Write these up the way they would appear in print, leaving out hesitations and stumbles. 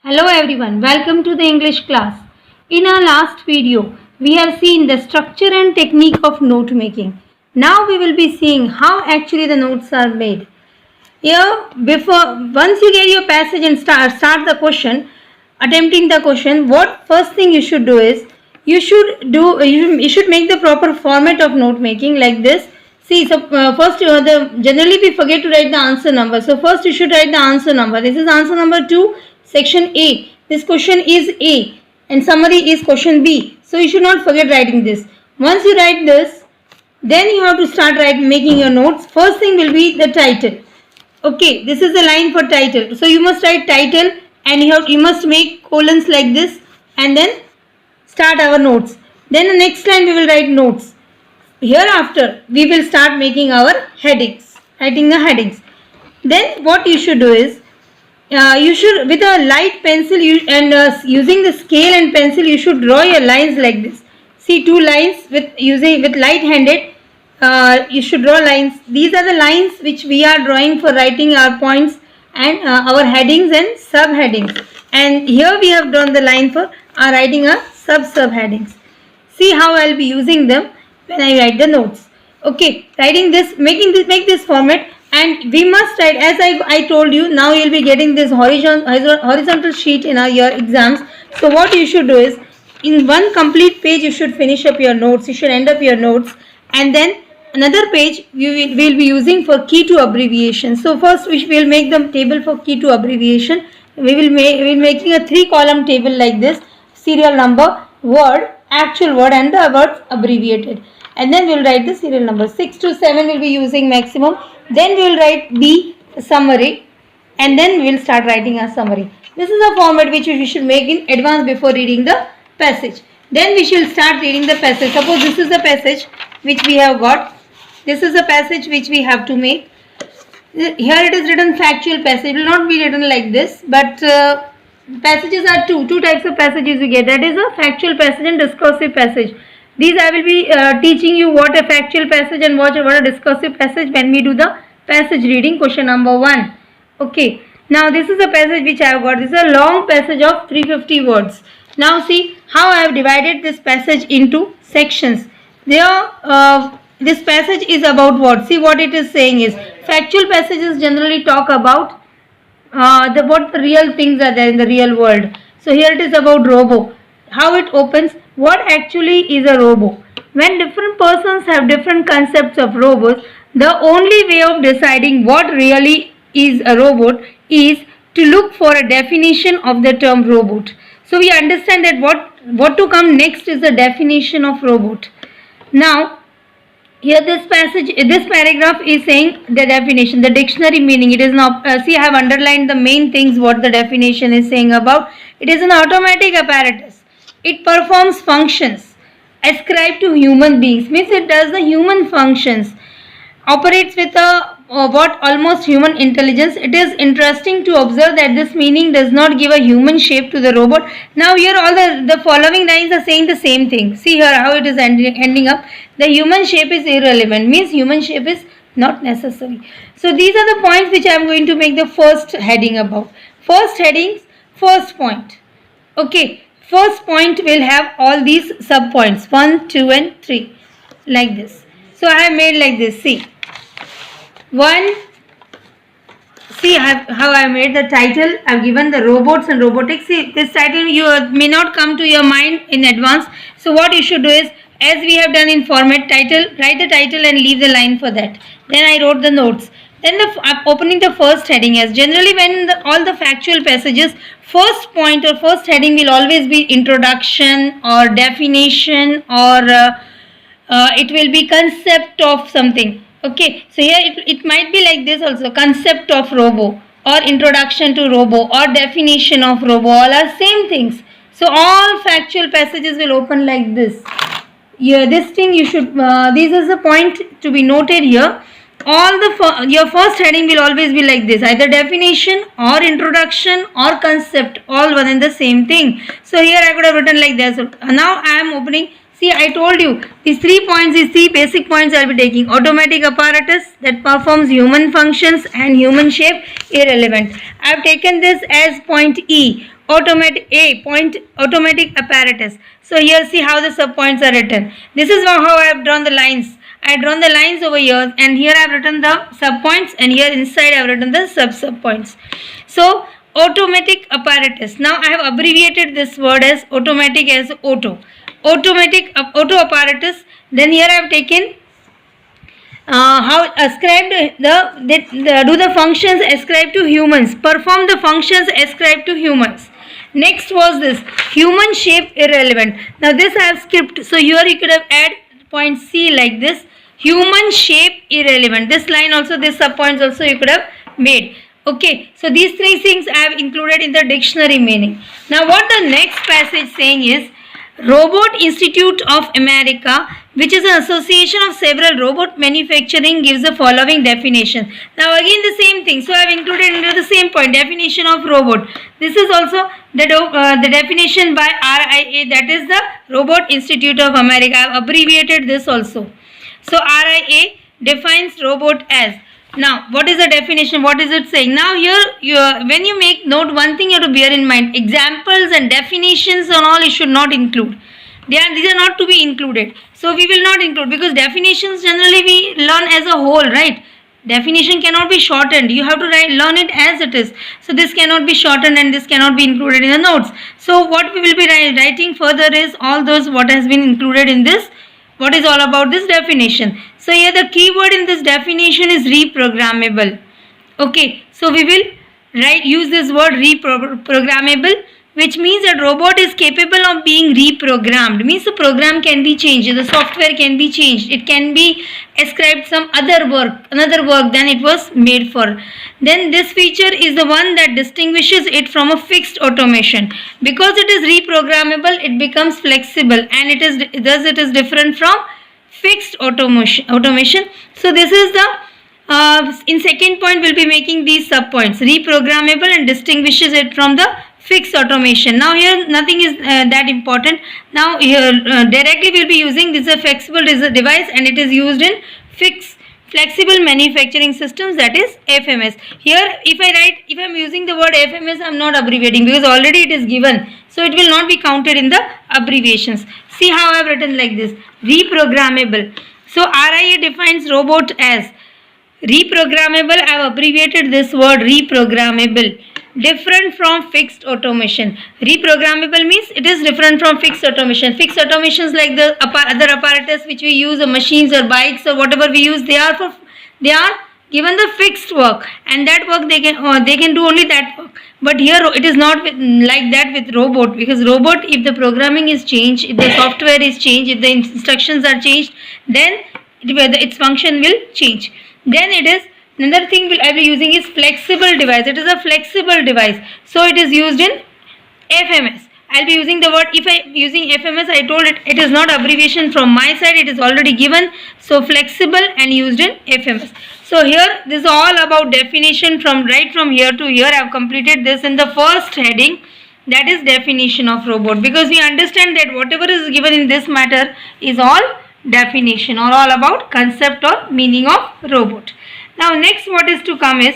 Hello everyone, welcome to the English class. In our last video, we have seen the structure and technique of note making. Now we will be seeing how actually the notes are made. Here, once you get your passage and start the question, attempting the question, what first thing you should do is, you should make the proper format of note making like this. See, so first generally we forget to write the answer number. So first you should write the answer number. This is answer number 2, section A. This question is A and summary is question B. So you should not forget writing this. Once you write this, then you have to start making your notes. First thing will be the title. Okay, this is the line for title. So you must write title and you must make colons like this and then start our notes. Then the next line we will write notes. Hereafter we will start making our headings, writing the headings. Then what you should do is, you should with a light pencil using the scale and pencil you should draw your lines like this. See, two lines with light handed. You should draw lines. These are the lines which we are drawing for writing our points and our headings and subheadings. And here we have drawn the line for writing our subheadings. See how I will be using them when I write the notes. Okay, make this format, and we must write, as I told you, now you will be getting this horizontal sheet in your exams. So what you should do is, in one complete page you should finish up your notes. You should end up your notes, and then another page we will be using for key to abbreviation. So first we will make the table for key to abbreviation. We will making a 3-column table like this: serial number, word, actual word, and the words abbreviated. And then we will write the serial number. 6 to 7 will be using maximum. Then we will write B, summary, and then we will start writing a summary. This is a format which we should make in advance before reading the passage. Then we shall start reading the passage. Suppose this is the passage which we have got. This is the passage which we have to make. Here it is written factual passage. It will not be written like this, but passages are two types of passages we get. That is a factual passage and discursive passage. These I will be teaching you what a factual passage and what a discursive passage when we do the passage reading, question number 1. Okay. Now this is a passage which I have got. This is a long passage of 350 words. Now see how I have divided this passage into sections. This passage is about what? See what it is saying is, factual passages generally talk about what the real things are there in the real world. So here it is about robo. How it opens, what actually is a robo? When different persons have different concepts of robots, the only way of deciding what really is a robot is to look for a definition of the term robot. So we understand that what to come next is the definition of robot. Now here this paragraph is saying the definition, the dictionary meaning. It is not, see I have underlined the main things what the definition is saying about. It is an automatic apparatus. It performs functions ascribed to human beings. Means it does the human functions. Operates with what almost human intelligence. It is interesting to observe that this meaning does not give a human shape to the robot. Now here all the following lines are saying the same thing. See here how it is ending up. The human shape is irrelevant. Means human shape is not necessary. So these are the points which I am going to make the first heading about. First headings, first point. Okay. First point will have all these sub points 1, 2 and 3 like this. So I have made like this. See 1. See how I made the title. I have given the robots and robotics. See, this title may not come to your mind in advance. So what you should do is, as we have done in format title, write the title and leave the line for that. Then I wrote the notes. Then opening the first heading, as generally when all the factual passages, first point or first heading will always be introduction or definition, or it will be concept of something. Okay, so here it might be like this also, concept of robo or introduction to robo or definition of robo, all are same things. So all factual passages will open like this. Yeah, this thing you should, this is a point to be noted here. Your first heading will always be like this, either definition or introduction or concept, all one and the same thing. So here I could have written like this. Now I am opening. See, I told you these 3 points, these 3 basic points I will be taking. Automatic apparatus that performs human functions and human shape irrelevant. I have taken this as point E. automatic apparatus. So here see how the subpoints are written. This is how I have drawn the lines. I have drawn the lines over here, and here I have written the subpoints, and here inside I have written the subpoints. So automatic apparatus. Now I have abbreviated this word as automatic as auto. Auto apparatus. Then here I have taken how ascribed do the functions ascribed to humans, perform the functions ascribed to humans. Next was this human shape irrelevant. Now this I have skipped, so here you could have add point C like this, human shape irrelevant. This line also, this subpoints also you could have made. Okay, so these three things I have included in the dictionary meaning. Now what the next passage saying is, Robot Institute of America, which is an association of several robot manufacturing, gives the following definition. Now again the same thing, so I have included under the same point, definition of robot. This is also the definition by RIA, that is the Robot Institute of America. I have abbreviated this also. So RIA defines robot as. Now what is the definition? What is it saying? Now here when you make note, one thing you have to bear in mind, examples and definitions and all you should not include. These are not to be included. So we will not include, because definitions generally we learn as a whole, right? Definition cannot be shortened. You have to learn it as it is. So this cannot be shortened and this cannot be included in the notes. So what we will be writing further is all those what has been included in this. What is all about this definition? So here the keyword in this definition is reprogrammable. Okay, so we will use this word reprogrammable, which means that robot is capable of being reprogrammed. Means the program can be changed, the software can be changed, it can be ascribed some another work than it was made for. Then this feature is the one that distinguishes it from a fixed automation. Because it is reprogrammable, it becomes flexible, and it is different from fixed automation. So this is the in second point we'll be making these subpoints, reprogrammable and distinguishes it from the fixed automation. Now here nothing is that important. Now here directly we'll be using this, a flexible device, and it is used in flexible manufacturing systems, that is FMS. Here if I am using the word FMS, I am not abbreviating because already it is given, so it will not be counted in the abbreviations. See how I have written like this, reprogrammable. So RIA defines robot as reprogrammable. I have abbreviated this word reprogrammable. Different from fixed automation. Reprogrammable means it is different from fixed automation. Fixed automations like the other apparatus which we use, or machines or bikes or whatever we use, they are given the fixed work, and that work they can do only that work. But here it is not like that with robot, because robot, if the programming is changed, if the software is changed, if the instructions are changed, then its function will change. Then it is another thing I will be using is flexible device. It is a flexible device, so it is used in FMS. I'll be using the word, if I am using FMS, I told it is not abbreviation from my side, it is already given. So flexible and used in FMS. So here this is all about definition from right from here to here. I have completed this in the first heading, that is definition of robot, because we understand that whatever is given in this matter is all definition or all about concept or meaning of robot. Now next what is to come is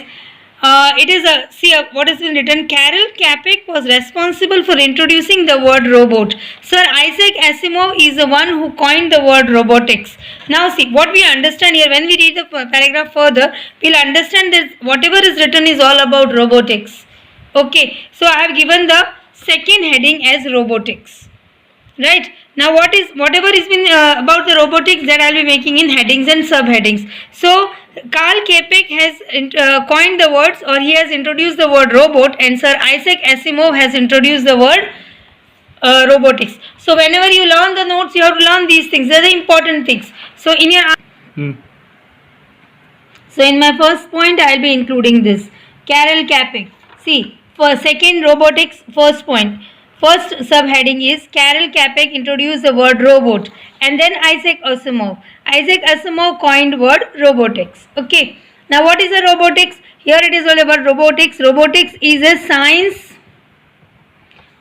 what has been written. Carol Capek was responsible for introducing the word robot. Sir Isaac Asimov is the one who coined the word robotics. Now see what we understand here, when we read the paragraph further, we'll understand that whatever is written is all about robotics. Okay, so I have given the second heading as robotics. Right, now whatever is been about the robotics, that I will be making in headings and subheadings. So Carl Capek has coined the words, or he has introduced the word robot, and Sir Isaac Asimov has introduced the word robotics. So whenever you learn the notes, you have to learn these things. They are the important things. So in your So in my first point, I will be including this. Carol Capek. See, for second robotics, first point. First subheading is Carol Capek introduced the word robot, and then Isaac Asimov. Isaac Asimov coined word robotics. Okay. Now what is a robotics? Here it is all about robotics. Robotics is a science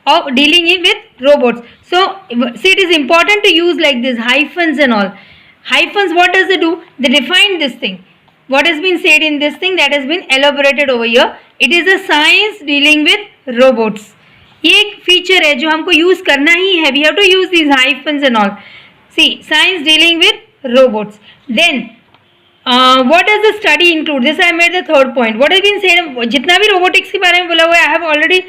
of dealing with robots. So see, it is important to use like this hyphens and all. Hyphens, what does it do? They define this thing. What has been said in this thing, that has been elaborated over here. It is a science dealing with robots. ये एक feature है जो हमको use करना ही है. We have to use these hyphens and all. See science dealing with robots. Then what does the study include? This I made the third point. What has been said, जितना भी robotics के बारे में बोला हुआ है, I have already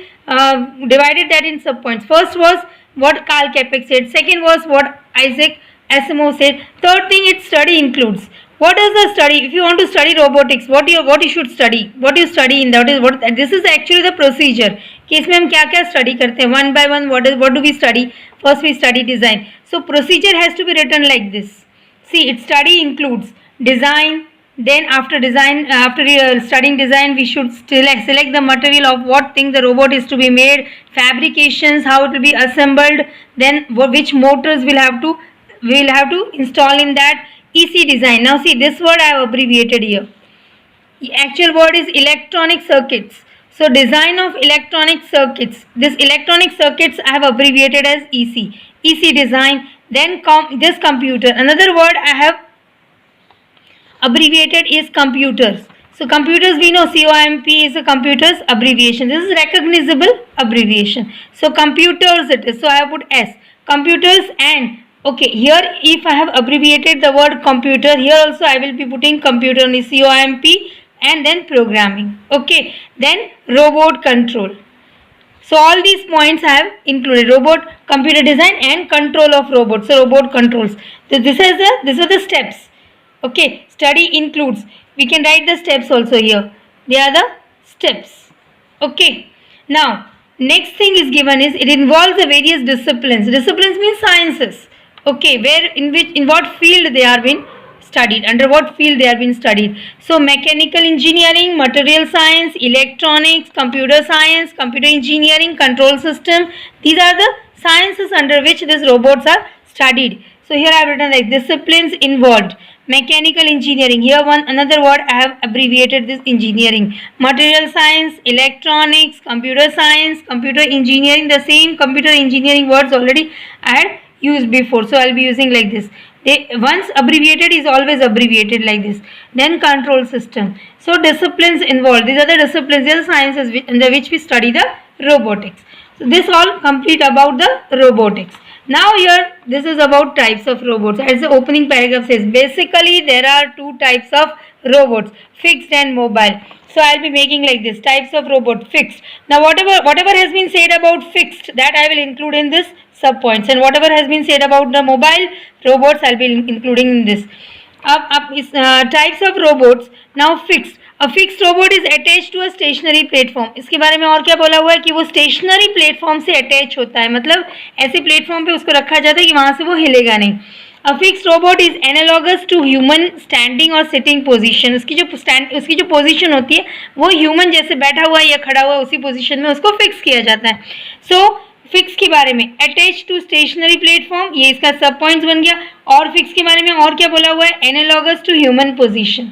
divided that in sub points. First was what Carl Capek said. Second was what Isaac Asimov said. Third thing its study includes. What is the study? If you want to study robotics, what you should study? What you study in that is what this is actually the procedure. कि इसमें हम क्या क्या study करते हैं one by one. What do we study? First we study design. So procedure has to be written like this. See, its study includes design. Then after studying design, we should select the material of what thing the robot is to be made, fabrications, how it will be assembled, then which motors we'll have to install in that. EC design. Now see, this word I have abbreviated here. The actual word is electronic circuits. So design of electronic circuits. This electronic circuits I have abbreviated as EC. EC design. Then this computer. Another word I have abbreviated is computers. So computers, we know COMP is a computers abbreviation. This is recognizable abbreviation. So computers it is. So I have put S. Computers. And okay, here if I have abbreviated the word computer, here also I will be putting computer only, COMP, and then programming. Okay, then robot control. So all these points I have included: robot, computer design, and control of robots. So robot controls. So these are the steps. Okay, study includes. We can write the steps also here. They are the steps. Okay. Now next thing is given is it involves the various disciplines. Disciplines means sciences. Okay, in what field they are being studied, under what field they are being studied. So mechanical engineering, material science, electronics, computer science, computer engineering, control system. These are the sciences under which these robots are studied. So here I have written like disciplines involved. Mechanical engineering, here another word I have abbreviated this engineering. Material science, electronics, computer science, computer engineering. The same computer engineering words already I had used before, so I will be using like this. Once abbreviated is always abbreviated like this. Then control system. So disciplines involved. These are the disciplines, these are the sciences under which we study the robotics. So this all complete about the robotics. Now here this is about types of robots. As the opening paragraph says, basically there are two types of robots, fixed and mobile. So I will be making like this: types of robot, fixed. Now whatever has been said about fixed, that I will include in this sub points, and whatever has been said about the mobile robots I will be including in this. Types of robots. Now fixed. A fixed robot is attached to a stationary platform. इसके बारे में और क्या बोला हुआ है कि वो stationary platform से attach होता है, मतलब ऐसे platform पे उसको रखा जाता है कि वहाँ से वो हिलेगा नहीं. A fixed robot is analogous to human standing or sitting position. उसकी जो position होती है वो human जैसे बैठा हुआ या खड़ा हुआ उसी position में उसको fix किया जाता है. So फिक्स के बारे में अटैच टू स्टेशनरी प्लेटफॉर्म, ये इसका सब पॉइंट्स बन गया. और फिक्स के बारे में और क्या बोला हुआ है? Analogous to human position.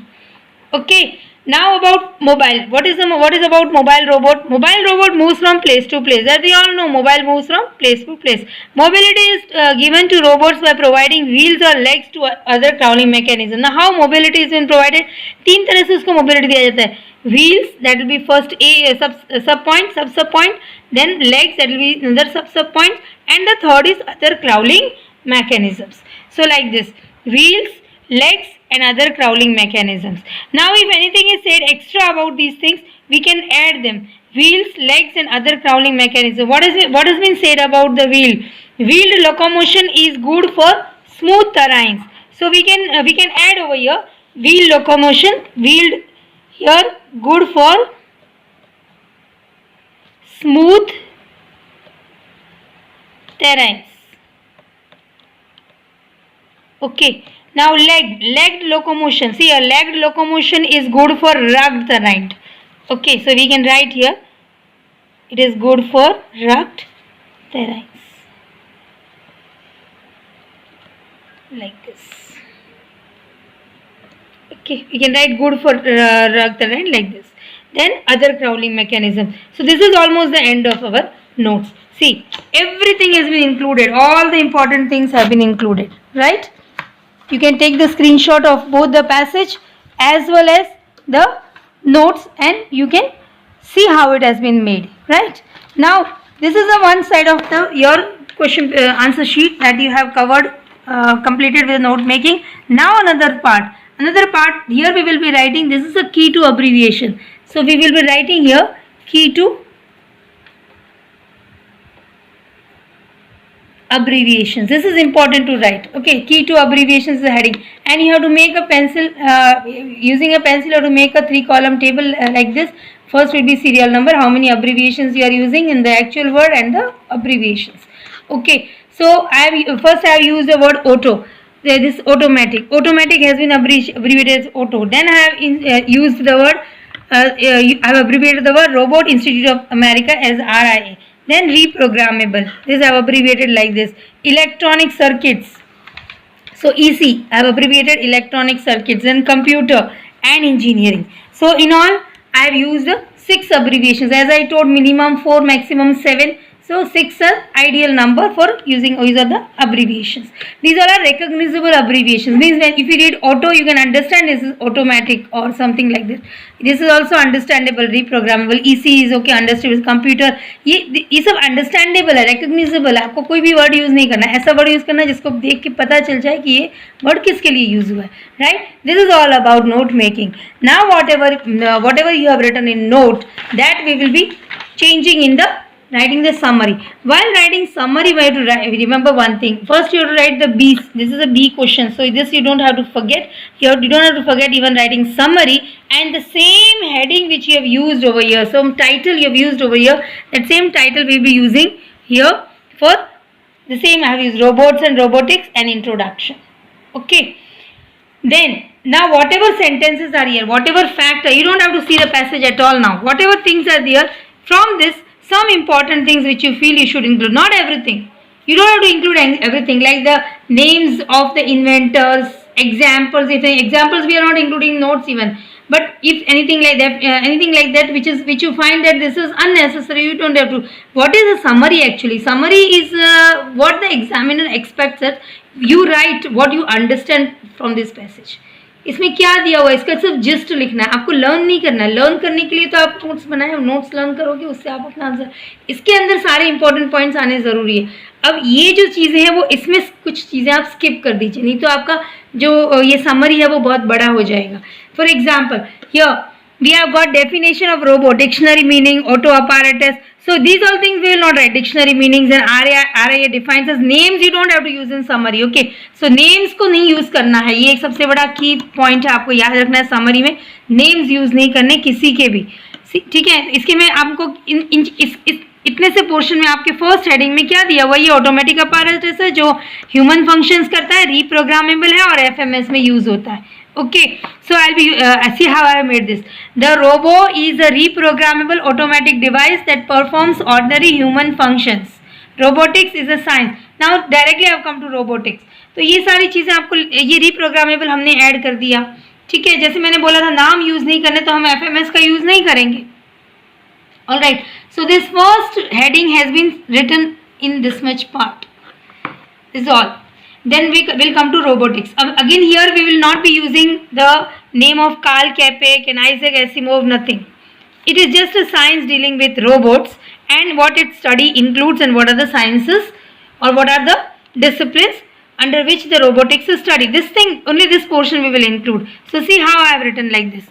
Okay, now about mobile. What is about mobile robot? Mobile robot moves from place to place. That we all know, mobile moves from place to place. Mobility is given to robots by providing wheels और legs to other crawling mechanism. Now how mobility is been provided? तीन तरह से उसको mobility दिया जाता है. Wheels, that will be first a sub point, then legs, that will be another sub point, and the third is other crawling mechanisms. So like this: wheels, legs, and other crawling mechanisms. Now if anything is said extra about these things, we can add them: wheels, legs, and other crawling mechanisms. What has been said about the wheel? Wheeled locomotion is good for smooth terrains. So we can add over here wheel locomotion. Wheeled here, good for smooth terrains. Okay, now legged locomotion. See, a legged locomotion is good for rugged terrain. Okay, so we can write here it is good for rugged terrains like this. Okay, we can write good for rugged terrain like this. Then other crawling mechanism. So this is almost the end of our notes. See, everything has been included. All the important things have been included, right? You can take the screenshot of both the passage as well as the notes and you can see how it has been made, right? Now This is the one side of the your question answer sheet that you have covered, completed with note making. Now another part here we will be writing. This is a key to abbreviation. So we will be writing here key to abbreviations. This is important to write. Okay, key to abbreviations is the heading, and you have to make a pencil, using a pencil you have to make a 3-column table like this. First will be serial number, how many abbreviations you are using in the actual word, and the abbreviations. Okay, so I have used the word auto. This automatic has been abbreviated as auto. Then I have used the word, I have abbreviated the word robot, Institute of America, as RIA. Then reprogrammable, this I have abbreviated like this. Electronic circuits, so EC, I have abbreviated electronic circuits. Then computer and engineering. So in all I have used 6 abbreviations. As I told, minimum 4, maximum 7. So 6 are ideal number for using. These are the abbreviations. These are recognizable abbreviations. Means when if you read auto, you can understand this is automatic or something like this. This is also understandable. Reprogrammable. EC is okay, understandable. Computer, ये सब understandable है, recognizable है. आपको कोई भी word use नहीं करना है. ऐसा word use करना है जिसको देख के पता चल जाए कि ये word किसके लिए use हुआ है. Right? This is all about note making. Now whatever you have written in note, that we will be changing in the writing the summary. While writing summary, we have to remember one thing. First you have to write the B. This is a B question, so this you don't have to forget. You don't have to forget even writing summary, and the same heading which you have used over here, some title you have used over here, that same title we will be using here for the same. I have used robots and robotics and introduction. Okay. Then now whatever sentences are here, whatever fact, you don't have to see the passage at all now. Whatever things are there, from this some important things which you feel you should include. Not everything. You don't have to include everything, like the names of the inventors, examples. If examples we are not including notes even. But if anything like that, which you find that this is unnecessary, you don't have to. What is a summary actually? Summary is what the examiner expects that you write what you understand from this passage. इसमें क्या दिया हुआ है, इसका सिर्फ gist लिखना है, आपको लर्न नहीं करना है. लर्न करने के लिए तो आप नोट्स बनाए, नोट्स लर्न करोगे, उससे आप अपना आंसर, इसके अंदर सारे इंपॉर्टेंट पॉइंट्स आने ज़रूरी है. अब ये जो चीज़ें हैं वो इसमें कुछ चीज़ें आप स्किप कर दीजिए, नहीं तो आपका जो ये समरी है वो बहुत बड़ा हो जाएगा. For example here we have got definition of robot, dictionary meaning, auto apparatus. So these all things we will not write. Dictionary meanings and RIA defines as names. You don't have to use in summary. Okay. So names को नहीं use करना है. ये एक सबसे बड़ा key point है, आपको याद रखना है. summary में names use नहीं करने किसी के भी. ठीक है. इसके में आपको इतने से पोर्शन में आपके फर्स्ट हेडिंग में क्या दिया हुआ, ये ऑटोमेटिक अपैरेटस है जो ह्यूमन फंक्शंस करता है, रीप्रोग्रामेबल है और एफएमएस में यूज होता है. Okay, so I'll be see how I have made this. The robo is a reprogrammable automatic device that performs ordinary human functions. Robotics is a science. Now directly I have come to robotics. तो ये सारी चीज़ें आपको, ये reprogrammable हमने add कर दिया. ठीक है, जैसे मैंने बोला था नाम यूज़ नहीं करने, तो हम एफएमएस का यूज़ नहीं करेंगे. All right. So this first heading has been written in this much part. This is all. Then we will come to robotics. Again here we will not be using the name of Carl Capek and Isaac Asimov, nothing. It is just a science dealing with robots and what its study includes and what are the sciences or what are the disciplines under which the robotics is studied. This thing, only this portion we will include. So see how I have written like this.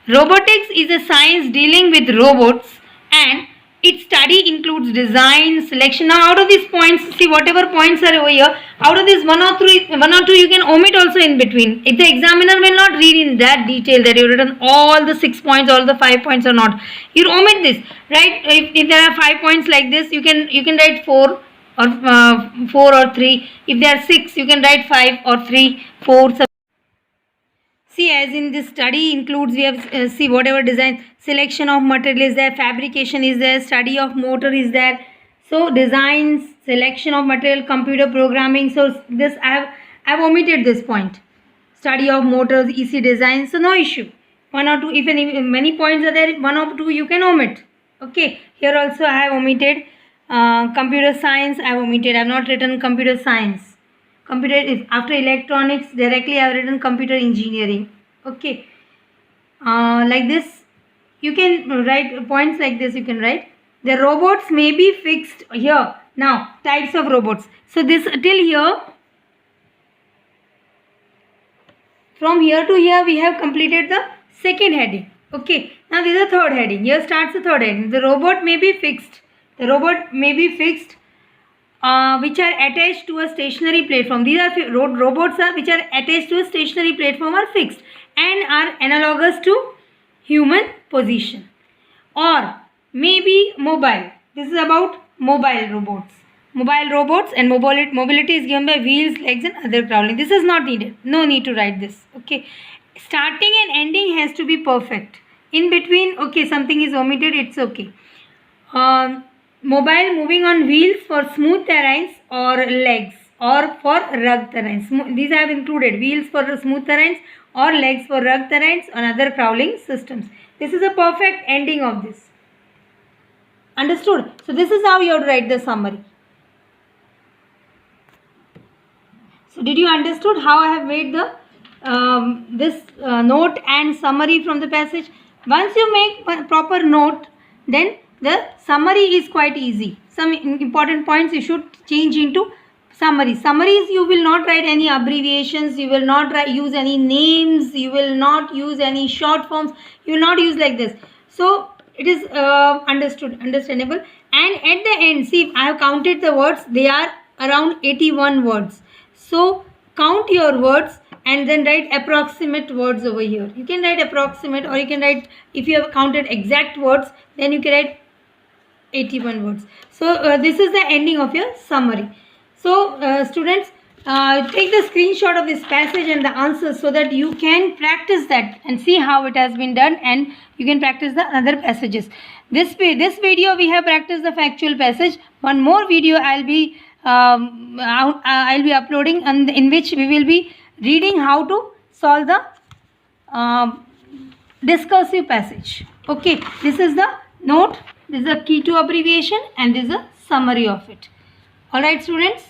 Robotics is a science dealing with robots and its study includes design, selection. Now out of these points, see whatever points are over here, out of this one or two you can omit also in between. If the examiner will not read in that detail that you have written all the 6 points, all the 5 points or not, you omit this, right? If there are 5 points like this, you can write 4 or 3. If there are 6, you can write 5 or 3, 4. See, as in this study includes, we have see whatever design, selection of material is there, fabrication is there, study of motor is there. So designs, selection of material, computer programming. So this I have omitted this point. Study of motors, EC design. So no issue. 1 or 2. If many points are there, 1 or 2 you can omit. Okay. Here also I have omitted computer science. I have omitted. I have not written computer science. Computer is after electronics, directly I have written computer engineering. Okay, like this you can write points like this, you can write The robots may be fixed here. Now, types of robots. So this till here, from here to here we have completed the second heading. Okay, now this is the third heading. Here starts the third heading. The robot may be fixed. The robot may be fixed which are attached to a stationary platform. These are robots which are attached to a stationary platform are fixed and are analogous to human position. Or maybe mobile. This is about mobile robots. Mobile robots and mobility is given by wheels, legs and other crawling. This is not needed. No need to write this. Okay. Starting and ending has to be perfect. In between, okay, something is omitted, it's okay. Mobile moving on wheels for smooth terrains or legs or for rugged terrains. These I have included. Wheels for smooth terrains or legs for rugged terrains and other crawling systems. This is a perfect ending of this. Understood? So this is how you have to write the summary. So did you understood how I have made the note and summary from the passage? Once you make proper note, then the summary is quite easy. Some important points you should change into summary. Summaries you will not write any abbreviations, you will not use any names, you will not use any short forms, you will not use like this. So it is understandable. And at the end, see, I have counted the words, they are around 81 words. So count your words and then write approximate words over here. You can write approximate, or you can write, if you have counted exact words, then you can write 81 words. So this is the ending of your summary. So students, take the screenshot of this passage and the answers so that you can practice that and see how it has been done, and you can practice the other passages. This video we have practiced the factual passage. One more video I'll be uploading, and in which we will be reading how to solve the discursive passage. Okay, this is the note, this is the key to abbreviation, and this is a summary of it. Alright students,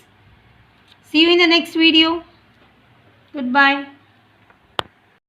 see you in the next video. Goodbye.